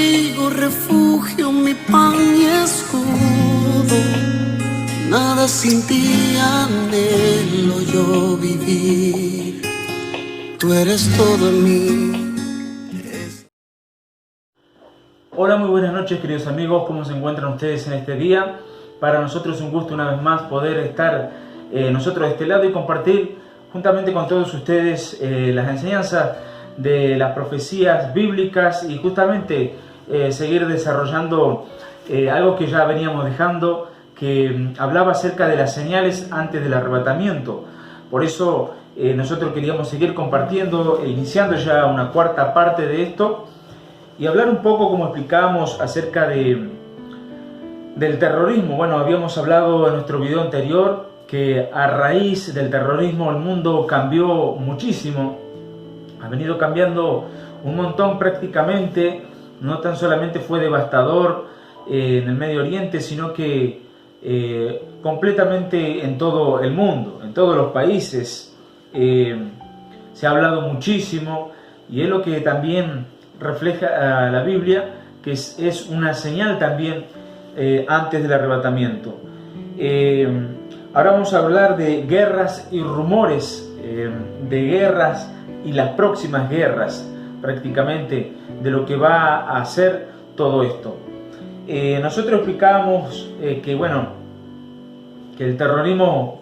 abrigo, refugio, mi pan y escudo. Nada sin ti anhelo yo vivir. Tú eres todo en mí. Hola, muy buenas noches, queridos amigos. ¿Cómo se encuentran ustedes en este día? Para nosotros es un gusto una vez más poder estar nosotros de este lado y compartir juntamente con todos ustedes las enseñanzas de las profecías bíblicas y justamente seguir desarrollando algo que ya veníamos dejando, que hablaba acerca de las señales antes del arrebatamiento. Por eso nosotros queríamos seguir compartiendo, iniciando ya una cuarta parte de esto y hablar un poco, como explicábamos, acerca del terrorismo. Bueno, habíamos hablado en nuestro video anterior que a raíz del terrorismo el mundo cambió muchísimo, ha venido cambiando un montón prácticamente. No tan solamente fue devastador en el Medio Oriente, sino que completamente en todo el mundo, en todos los países. Se ha hablado muchísimo y es lo que también refleja la Biblia, que es una señal también antes del arrebatamiento. Ahora vamos a hablar de guerras y rumores, de guerras y las próximas guerras, prácticamente, de lo que va a hacer todo esto. Nosotros explicábamos que el terrorismo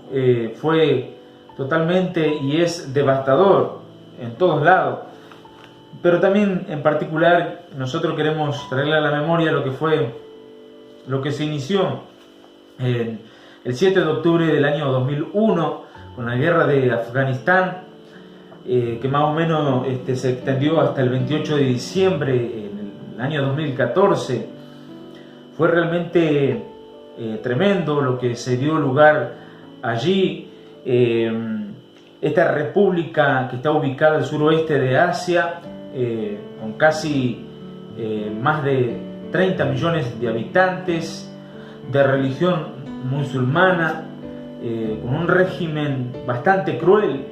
fue totalmente y es devastador en todos lados, pero también en particular nosotros queremos traerle a la memoria lo que se inició el 7 de octubre del año 2001 con la guerra de Afganistán, que más o menos se extendió hasta el 28 de diciembre en el año 2014. Fue realmente tremendo lo que se dio lugar allí. Esta república que está ubicada al suroeste de Asia, con casi más de 30 millones de habitantes, de religión musulmana, con un régimen bastante cruel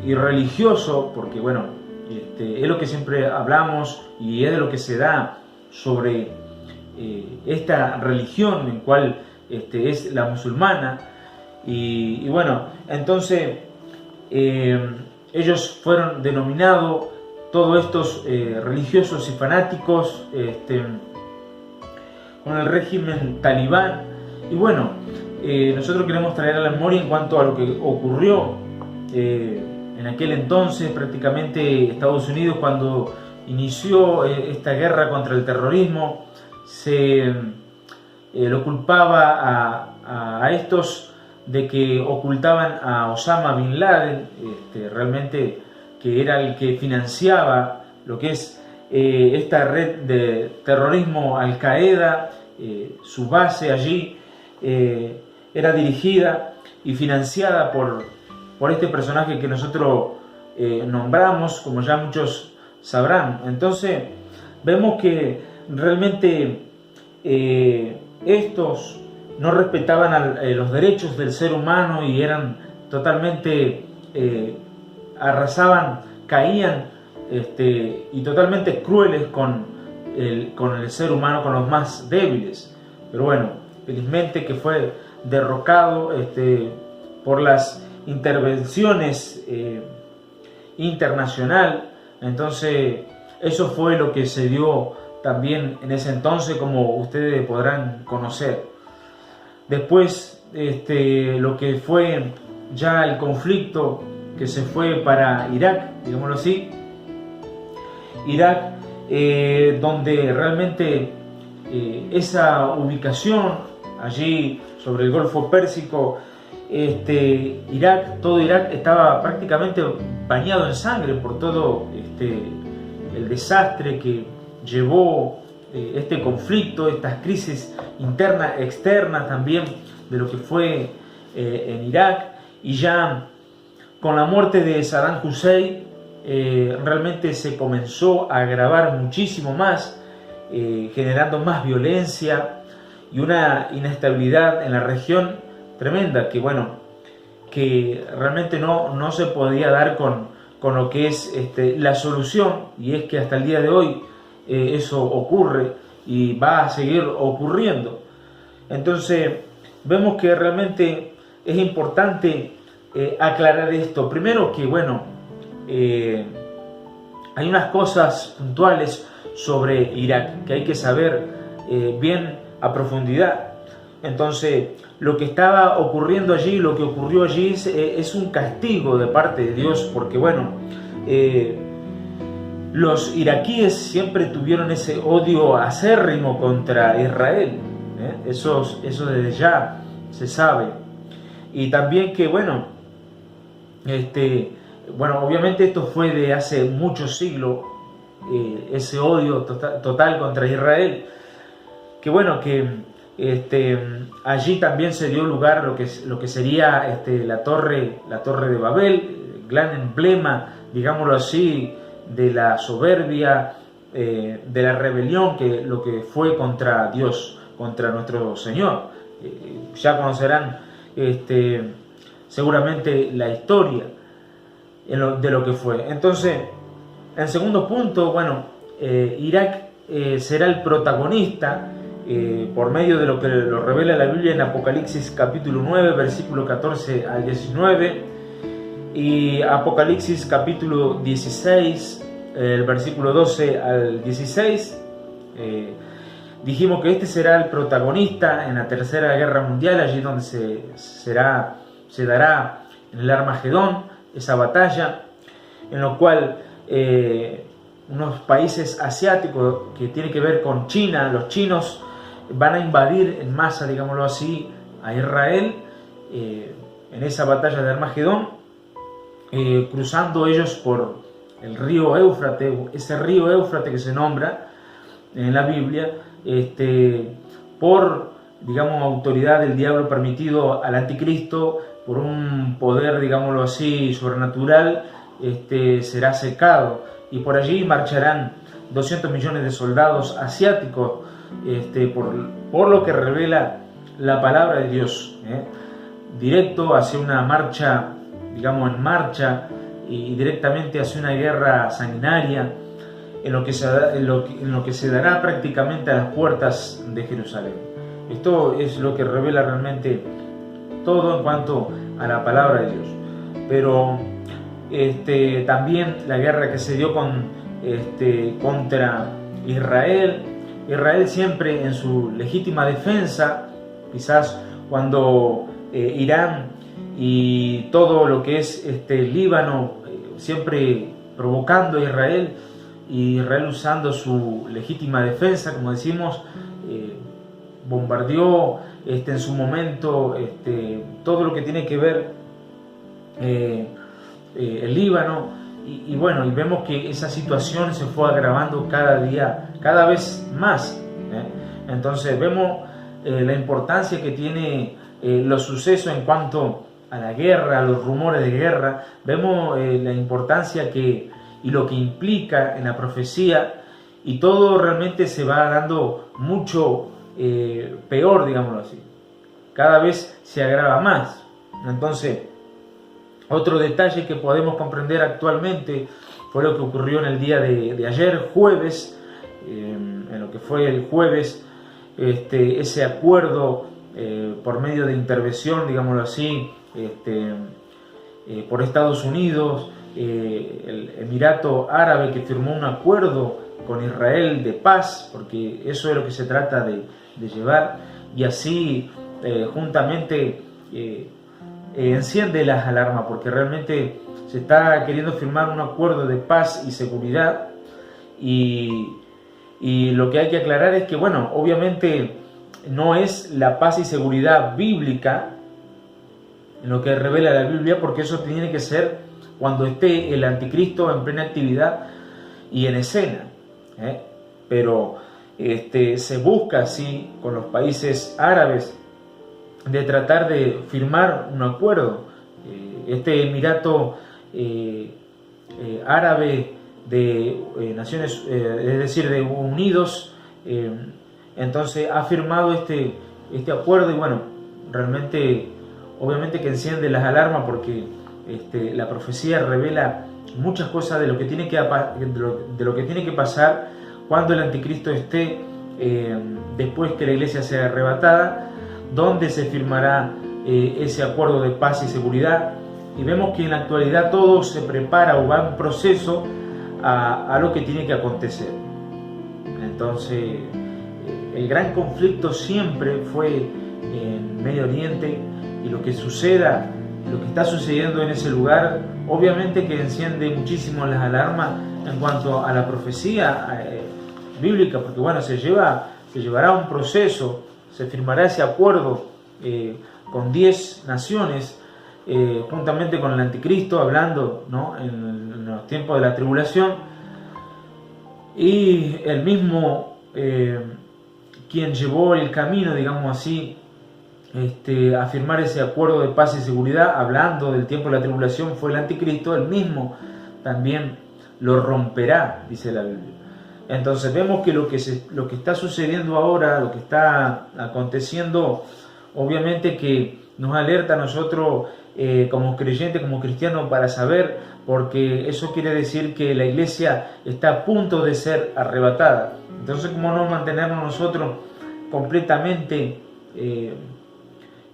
y religioso, porque es lo que siempre hablamos y es de lo que se da sobre esta religión en cual es la musulmana. Y entonces ellos fueron denominados, todos estos religiosos y fanáticos, con el régimen talibán. Y nosotros queremos traer a la memoria en cuanto a lo que ocurrió en aquel entonces. Prácticamente Estados Unidos, cuando inició esta guerra contra el terrorismo, se lo culpaba a estos de que ocultaban a Osama Bin Laden, realmente que era el que financiaba lo que es esta red de terrorismo Al Qaeda. Su base allí era dirigida y financiada por este personaje que nosotros nombramos, como ya muchos sabrán. Entonces vemos que realmente estos no respetaban los derechos del ser humano y eran totalmente, arrasaban, caían y totalmente crueles con el ser humano, con los más débiles. Pero felizmente que fue derrocado por las intervenciones internacional. Entonces eso fue lo que se dio también en ese entonces, como ustedes podrán conocer. Después lo que fue ya el conflicto que se fue para Irak, digámoslo así, Irak, donde realmente esa ubicación allí sobre el Golfo Pérsico, Irak, todo Irak estaba prácticamente bañado en sangre por todo el desastre que llevó este conflicto, estas crisis internas, externas también de lo que fue en Irak. Y ya con la muerte de Saddam Hussein realmente se comenzó a agravar muchísimo más, generando más violencia y una inestabilidad en la región tremenda, que realmente no se podía dar con lo que es la solución, y es que hasta el día de hoy eso ocurre y va a seguir ocurriendo. Entonces vemos que realmente es importante aclarar esto. Primero que, bueno, hay unas cosas puntuales sobre Irak que hay que saber bien a profundidad. Entonces, lo que estaba ocurriendo allí, lo que ocurrió allí es un castigo de parte de Dios, porque, bueno, los iraquíes siempre tuvieron ese odio acérrimo contra Israel. Eso desde ya se sabe. Y también que, bueno, obviamente esto fue de hace muchos siglos, ese odio total contra Israel, que, bueno, que allí también se dio lugar lo que sería la torre de Babel, el gran emblema, digámoslo así, de la soberbia, de la rebelión, que lo que fue contra Dios, contra nuestro Señor. Ya conocerán seguramente la historia de lo que fue. Entonces, en segundo punto, bueno, Irak será el protagonista por medio de lo que lo revela la Biblia en Apocalipsis capítulo 9, versículo 14 al 19, y Apocalipsis capítulo 16, el versículo 12 al 16. Dijimos que este será el protagonista en la Tercera Guerra Mundial, allí donde se dará en el Armagedón esa batalla, en lo cual unos países asiáticos que tienen que ver con China, los chinos, van a invadir en masa, digámoslo así, a Israel en esa batalla de Armagedón, cruzando ellos por el río Éufrates, ese río Éufrates que se nombra en la Biblia, por, digamos, autoridad del diablo permitido al anticristo, por un poder, digámoslo así, sobrenatural, será secado, y por allí marcharán 200 millones de soldados asiáticos, por lo que revela la palabra de Dios, directo hacia una marcha, digamos, en marcha, y directamente hacia una guerra sanguinaria, en lo que se dará prácticamente a las puertas de Jerusalén. Esto es lo que revela realmente todo en cuanto a la palabra de Dios. Pero también la guerra que se dio contra Israel siempre en su legítima defensa, quizás cuando Irán y todo lo que es Líbano siempre provocando a Israel, y Israel usando su legítima defensa, como decimos, bombardeó en su momento todo lo que tiene que ver el Líbano, y bueno, y vemos que esa situación se fue agravando cada vez más. Entonces vemos la importancia que tiene los sucesos en cuanto a la guerra, a los rumores de guerra. Vemos la importancia y lo que implica en la profecía, y todo realmente se va dando mucho peor, digámoslo así. Cada vez se agrava más. Entonces, otro detalle que podemos comprender actualmente fue lo que ocurrió en el día de ayer, jueves, en lo que fue el jueves, ese acuerdo por medio de intervención, digámoslo así, por Estados Unidos, el Emirato Árabe, que firmó un acuerdo con Israel de paz, porque eso es lo que se trata de llevar, y así juntamente enciende las alarmas, porque realmente se está queriendo firmar un acuerdo de paz y seguridad, y lo que hay que aclarar es que, bueno, obviamente no es la paz y seguridad bíblica en lo que revela la Biblia, porque eso tiene que ser cuando esté el anticristo en plena actividad y en escena, pero se busca así con los países árabes de tratar de firmar un acuerdo. Este Emirato Árabe de Naciones, es decir, de Unidos, entonces ha firmado este acuerdo, y bueno, realmente, obviamente que enciende las alarmas, porque la profecía revela muchas cosas de lo que tiene que pasar cuando el anticristo esté, después que la iglesia sea arrebatada, donde se firmará ese acuerdo de paz y seguridad. Y vemos que en la actualidad todo se prepara o va en proceso a lo que tiene que acontecer. Entonces, el gran conflicto siempre fue en Medio Oriente, y lo que suceda, lo que está sucediendo en ese lugar, obviamente que enciende muchísimo las alarmas en cuanto a la profecía bíblica, porque bueno, se llevará un proceso, se firmará ese acuerdo con 10 naciones, juntamente con el anticristo, hablando, ¿no?, en los tiempos de la tribulación, y el mismo quien llevó el camino, digamos así, a firmar ese acuerdo de paz y seguridad, hablando del tiempo de la tribulación, fue el anticristo. El mismo también lo romperá, dice la Biblia. Entonces vemos que lo que está sucediendo ahora, lo que está aconteciendo, obviamente que nos alerta a nosotros como creyentes, como cristianos, para saber, porque eso quiere decir que la iglesia está a punto de ser arrebatada. Entonces, ¿cómo no mantenernos nosotros completamente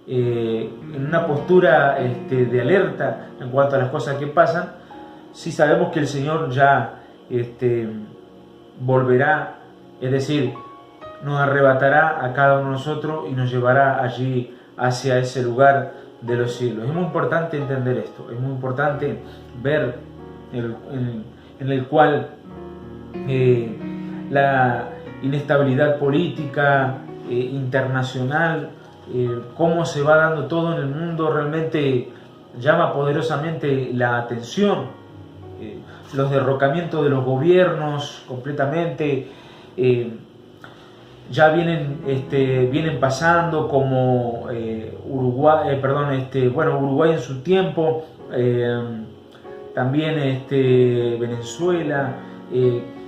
en una postura de alerta en cuanto a las cosas que pasan, si sabemos que el Señor ya volverá, es decir, nos arrebatará a cada uno de nosotros y nos llevará allí hacia ese lugar de los cielos? Es muy importante entender esto, es muy importante ver en el cual la inestabilidad política internacional, cómo se va dando todo en el mundo, realmente llama poderosamente la atención. Los derrocamientos de los gobiernos completamente ya vienen pasando, como Uruguay en su tiempo, también Venezuela,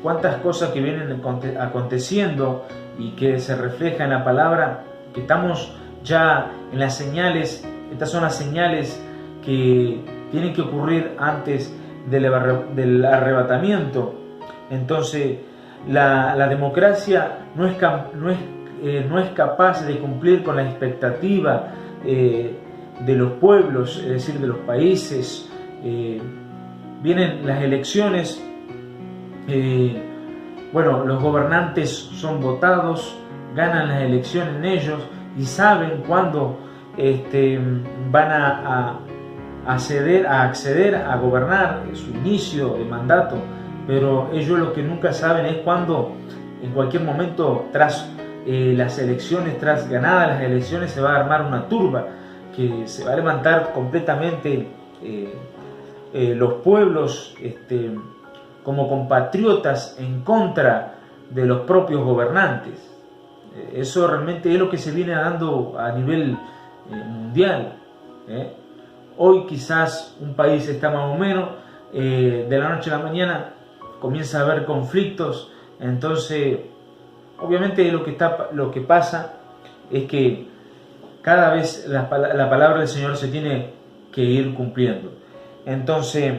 cuántas cosas que vienen aconteciendo y que se refleja en la palabra, que estamos ya en las señales. Estas son las señales que tienen que ocurrir antes del arrebatamiento. Entonces, la democracia no es capaz de cumplir con la expectativa de los pueblos, es decir, de los países. Vienen las elecciones, los gobernantes son votados, ganan las elecciones en ellos y saben cuándo van a acceder a gobernar, su inicio de mandato, pero ellos lo que nunca saben es cuándo, en cualquier momento, tras las elecciones, tras ganadas las elecciones, se va a armar una turba que se va a levantar completamente los pueblos como compatriotas en contra de los propios gobernantes. Eso realmente es lo que se viene dando a nivel mundial. Hoy quizás un país está más o menos, de la noche a la mañana comienza a haber conflictos. Entonces, obviamente lo que pasa es que cada vez la palabra del Señor se tiene que ir cumpliendo. Entonces,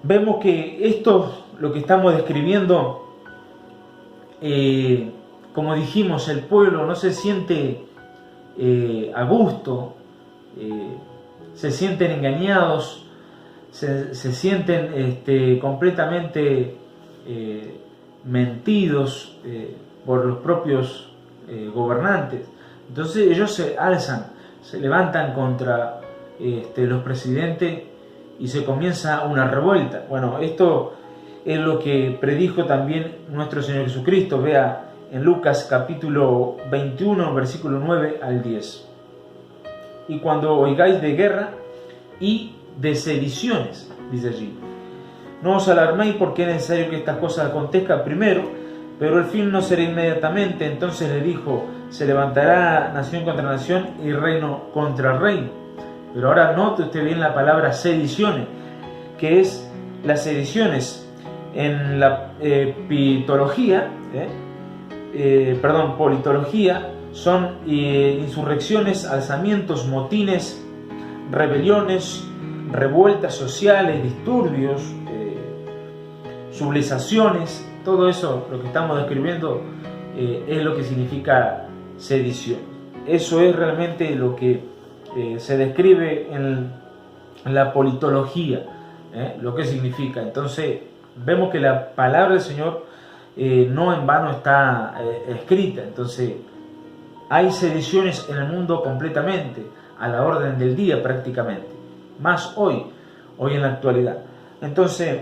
vemos que esto, lo que estamos describiendo, como dijimos, el pueblo no se siente a gusto, se sienten engañados, se sienten completamente mentidos por los propios gobernantes. Entonces ellos se alzan, se levantan contra los presidentes y se comienza una revuelta. Bueno, esto es lo que predijo también nuestro Señor Jesucristo. Vea en Lucas capítulo 21, versículo 9 al 10. Y cuando oigáis de guerra y de sediciones, dice allí, no os alarméis, porque es necesario que estas cosas acontezcan primero, pero el fin no será inmediatamente. Entonces le dijo, se levantará nación contra nación y reino contra reino. Pero ahora note usted bien la palabra sediciones, que es las sediciones en la politología, son insurrecciones, alzamientos, motines, rebeliones, revueltas sociales, disturbios, sublevaciones, todo eso, lo que estamos describiendo, es lo que significa sedición. Eso es realmente lo que se describe en la politología, lo que significa. Entonces vemos que la palabra del Señor no en vano está escrita. Entonces hay sediciones en el mundo completamente, a la orden del día prácticamente, más hoy en la actualidad. Entonces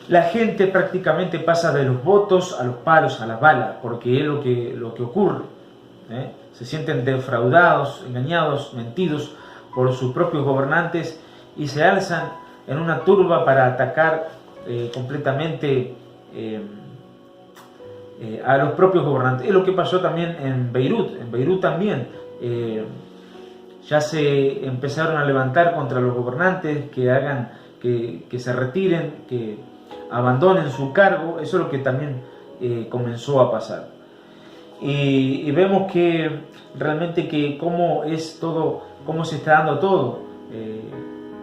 la gente prácticamente pasa de los votos a los palos, a las balas, porque es lo que ocurre. Se sienten defraudados, engañados, mentidos por sus propios gobernantes y se alzan en una turba para atacar completamente a los propios gobernantes. Es lo que pasó también en Beirut. En Beirut también ya se empezaron a levantar contra los gobernantes, que se retiren, que abandonen su cargo. Eso es lo que también comenzó a pasar. Y vemos que realmente que cómo es todo, cómo se está dando todo.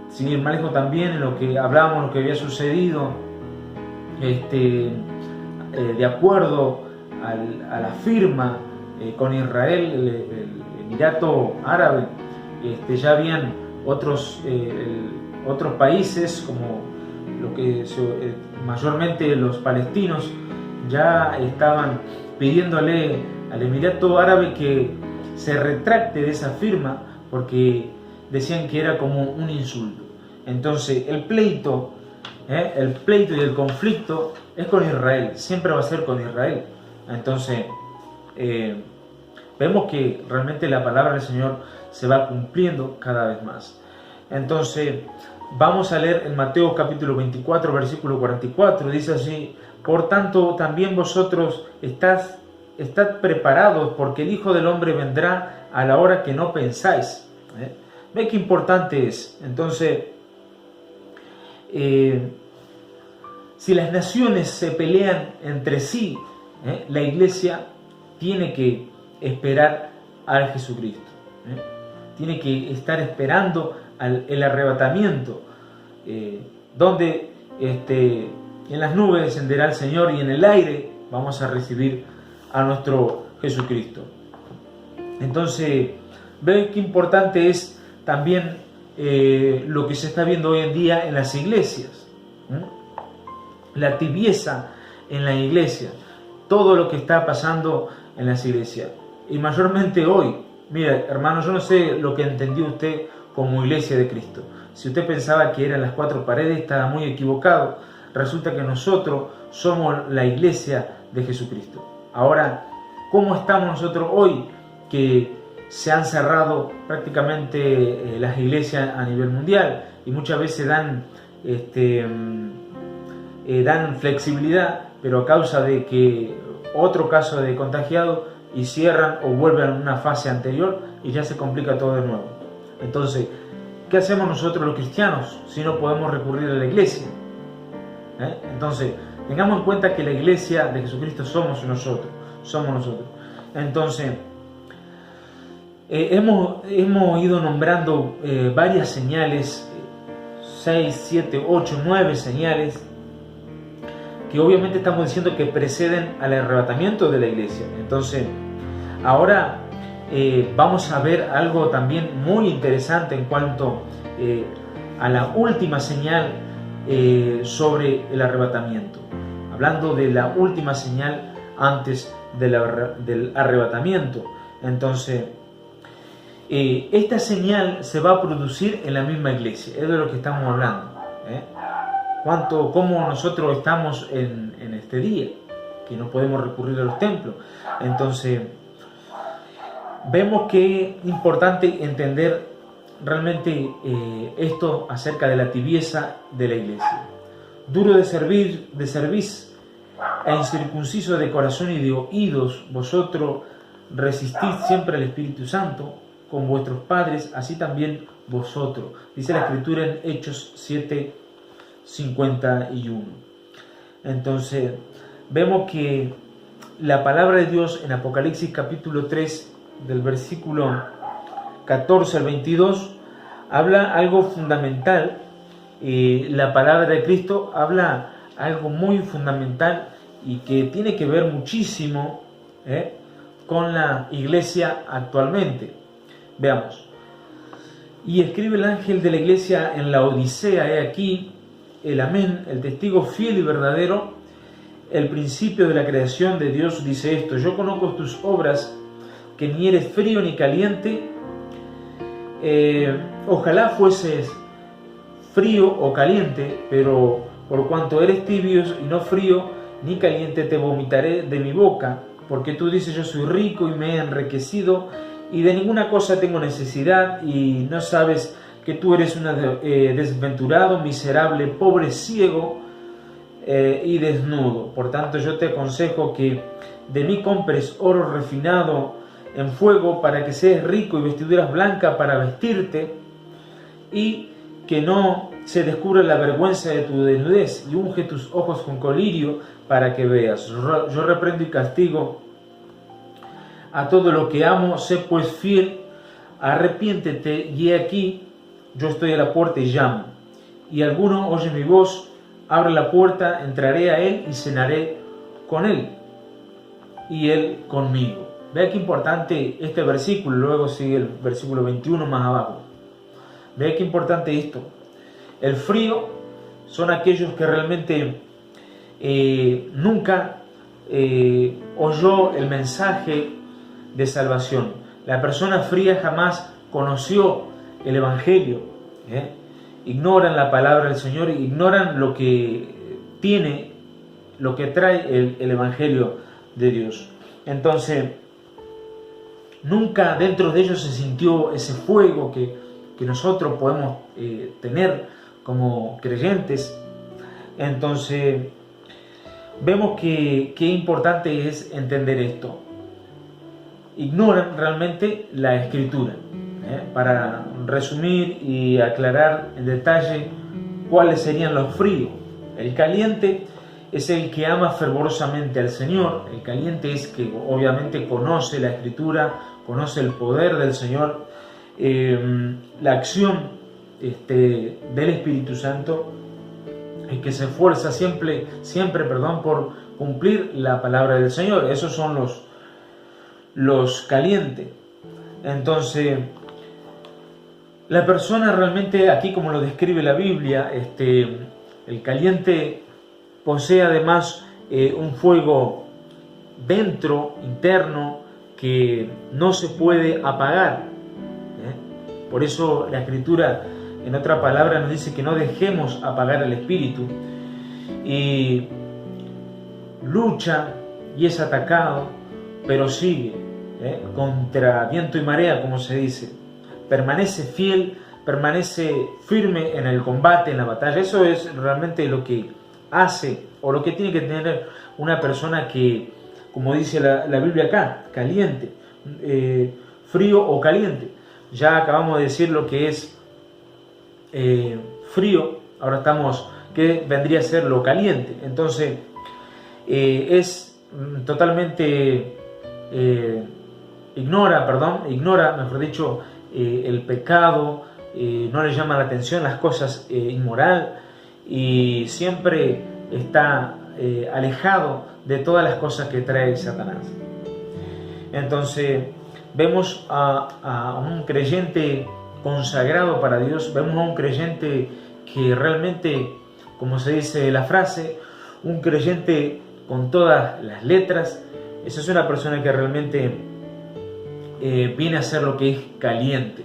Sin ir más lejos también en lo que hablábamos, lo que había sucedido, de acuerdo a la firma con Israel, el Emirato Árabe, ya habían otros países, como lo que mayormente los palestinos, ya estaban pidiéndole al Emirato Árabe que se retracte de esa firma, porque decían que era como un insulto. Entonces el pleito y el conflicto es con Israel, siempre va a ser con Israel. Entonces vemos que realmente la palabra del Señor se va cumpliendo cada vez más. Entonces vamos a leer en Mateo capítulo 24, versículo 44, dice así: por tanto también vosotros estad preparados, porque el Hijo del Hombre vendrá a la hora que no pensáis. ¿Ve qué importante es? Entonces, si las naciones se pelean entre sí, la iglesia tiene que esperar a Jesucristo. Tiene que estar esperando el arrebatamiento, donde en las nubes descenderá el Señor y en el aire vamos a recibir a nuestro Jesucristo. Entonces, ve qué importante es también lo que se está viendo hoy en día en las iglesias. La tibieza en la iglesia, todo lo que está pasando en las iglesias. Y mayormente hoy, mira, hermano, yo no sé lo que entendió usted como iglesia de Cristo. Si usted pensaba que eran las cuatro paredes, estaba muy equivocado. Resulta que nosotros somos la iglesia de Jesucristo. Ahora, ¿cómo estamos nosotros hoy que se han cerrado prácticamente las iglesias a nivel mundial y muchas veces dan flexibilidad, pero a causa de que otro caso de contagiado y cierran o vuelven a una fase anterior y ya se complica todo de nuevo? Entonces, ¿qué hacemos nosotros los cristianos si no podemos recurrir a la iglesia? Entonces, tengamos en cuenta que la iglesia de Jesucristo somos nosotros. Entonces, hemos ido nombrando varias señales, 6, 7, 8, 9 señales, que obviamente estamos diciendo que preceden al arrebatamiento de la iglesia. Entonces, ahora vamos a ver algo también muy interesante en cuanto a la última señal sobre el arrebatamiento. Hablando de la última señal antes del arrebatamiento. Entonces, esta señal se va a producir en la misma iglesia. Es de lo que estamos hablando. Cómo nosotros estamos en este día, que no podemos recurrir a los templos. Entonces, vemos que es importante entender realmente esto acerca de la tibieza de la iglesia. Duro de cerviz e incircunciso de corazón y de oídos, vosotros resistid siempre al Espíritu Santo, con vuestros padres, así también vosotros. Dice la Escritura en Hechos 7:51. Entonces, vemos que la palabra de Dios en Apocalipsis capítulo 3, del versículo 14 al 22, habla algo fundamental. La palabra de Cristo habla algo muy fundamental y que tiene que ver muchísimo con la iglesia actualmente. Veamos. Y escribe el ángel de la iglesia en la Odisea, he aquí el amén, el testigo fiel y verdadero, el principio de la creación de Dios, dice esto: yo conozco tus obras, que ni eres frío ni caliente. Ojalá fueses frío o caliente, pero por cuanto eres tibio y no frío ni caliente, te vomitaré de mi boca, porque tú dices: yo soy rico y me he enriquecido, y de ninguna cosa tengo necesidad, y no sabes que tú eres un desventurado, miserable, pobre, ciego y desnudo. Por tanto, yo te aconsejo que de mí compres oro refinado en fuego, para que seas rico, y vestiduras blancas para vestirte, y que no se descubra la vergüenza de tu desnudez, y unge tus ojos con colirio para que veas. Yo reprendo y castigo a todo lo que amo, sé pues fiel, arrepiéntete, y he aquí, yo estoy a la puerta y llamo. Y alguno oye mi voz, abre la puerta, entraré a él y cenaré con él, y él conmigo. Vea qué importante este versículo, luego sigue el versículo 21 más abajo. Vea qué importante esto. El frío son aquellos que realmente nunca oyó el mensaje de salvación. La persona fría jamás conoció el Evangelio. Ignoran la palabra del Señor, ignoran lo que tiene, lo que trae el Evangelio de Dios. Entonces, nunca dentro de ellos se sintió ese fuego que nosotros podemos tener como creyentes. Entonces, vemos que qué importante es entender esto. Ignoran realmente la Escritura. Para resumir y aclarar en detalle cuáles serían los fríos. El caliente es el que ama fervorosamente al Señor. El caliente es que obviamente conoce la Escritura, conoce el poder del Señor, la acción del Espíritu Santo, el que se esfuerza siempre por cumplir la palabra del Señor. Esos son los calientes. Entonces, la persona realmente, aquí como lo describe la Biblia, el caliente posee además un fuego dentro, interno, que no se puede apagar. Por eso la Escritura, en otra palabra, nos dice que no dejemos apagar el Espíritu. Y lucha y es atacado, pero sigue contra viento y marea, como se dice. Permanece fiel, permanece firme en el combate, en la batalla. Eso es realmente lo que hace, o lo que tiene que tener una persona que, como dice la Biblia acá, caliente, frío o caliente. Ya acabamos de decir lo que es frío, ahora estamos, que vendría a ser lo caliente. Entonces, es totalmente, ignora, mejor dicho, el pecado, no le llama la atención las cosas inmoral, y siempre está alejado de todas las cosas que trae Satanás. Entonces, vemos a un creyente consagrado para Dios, vemos a un creyente que realmente, como se dice la frase, un creyente con todas las letras. Esa es una persona que realmente viene a ser lo que es caliente.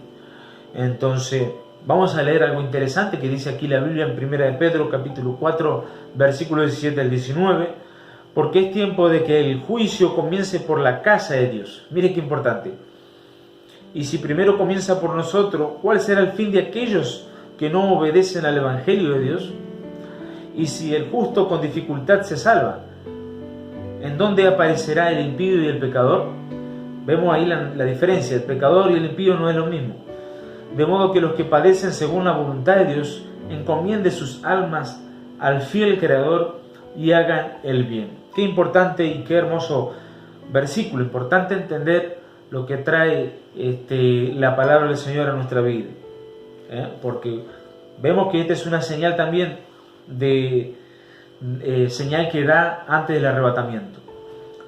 Entonces, vamos a leer algo interesante que dice aquí la Biblia en 1 de Pedro, capítulo 4, versículo 17 al 19. Porque es tiempo de que el juicio comience por la casa de Dios. Mire qué importante. Y si primero comienza por nosotros, ¿cuál será el fin de aquellos que no obedecen al Evangelio de Dios? Y si el justo con dificultad se salva, ¿en dónde aparecerá el impío y el pecador? Vemos ahí la diferencia. El pecador y el impío no es lo mismo. De modo que los que padecen según la voluntad de Dios encomienden sus almas al fiel Creador y hagan el bien. Qué importante y qué hermoso versículo. Importante entender lo que trae la palabra del Señor a nuestra vida. porque vemos que esta es una señal también de señal que da antes del arrebatamiento.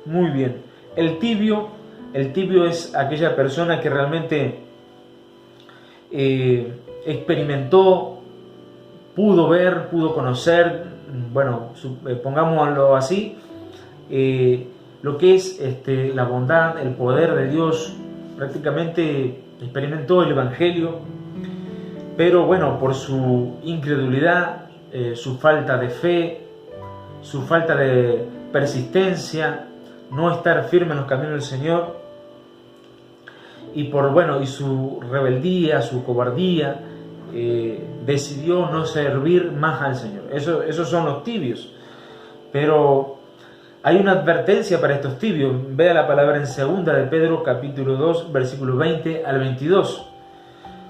Muy bien. El tibio es aquella persona que realmente experimentó, pudo ver, pudo conocer, bueno, pongámoslo así, lo que es la bondad, el poder de Dios. Prácticamente experimentó el Evangelio, pero bueno, por su incredulidad, su falta de fe, su falta de persistencia, no estar firme en los caminos del Señor, y su rebeldía, su cobardía, decidió no servir más al Señor. Esos son los tibios. Pero hay una advertencia para estos tibios. Vea la palabra en 2 de Pedro capítulo 2 versículo 20 al 22.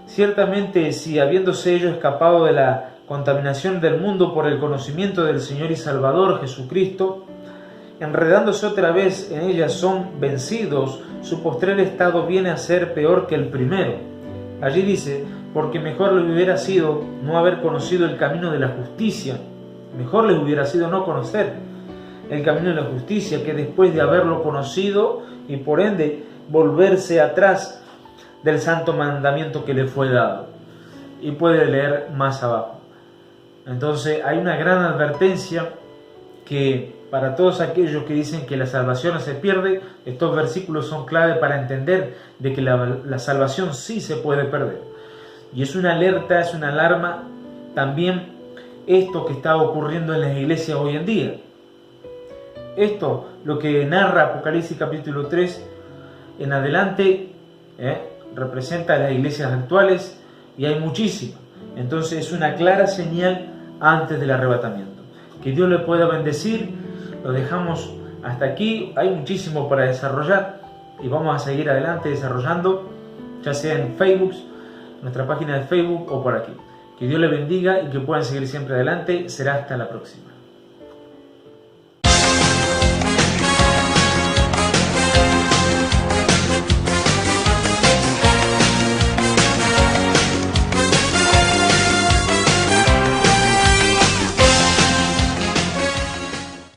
Ciertamente, si habiéndose ellos escapado de la contaminación del mundo por el conocimiento del Señor y Salvador Jesucristo, enredándose otra vez en ellas, son vencidos, su postrer estado viene a ser peor que el primero. Allí dice: porque mejor les hubiera sido no haber conocido el camino de la justicia, mejor les hubiera sido no conocer el camino de la justicia, que después de haberlo conocido y por ende volverse atrás del santo mandamiento que le fue dado. Y puede leer más abajo. Entonces hay una gran advertencia que para todos aquellos que dicen que la salvación no se pierde, estos versículos son clave para entender de que la salvación sí se puede perder. Y es una alerta, es una alarma también esto que está ocurriendo en las iglesias hoy en día. Esto, lo que narra Apocalipsis capítulo 3 en adelante, representa a las iglesias actuales, y hay muchísimas. Entonces es una clara señal antes del arrebatamiento. Que Dios le pueda bendecir. Lo dejamos hasta aquí. Hay muchísimo para desarrollar y vamos a seguir adelante desarrollando, ya sea en Facebook, nuestra página de Facebook, o por aquí. Que Dios le bendiga y que puedan seguir siempre adelante. Será hasta la próxima.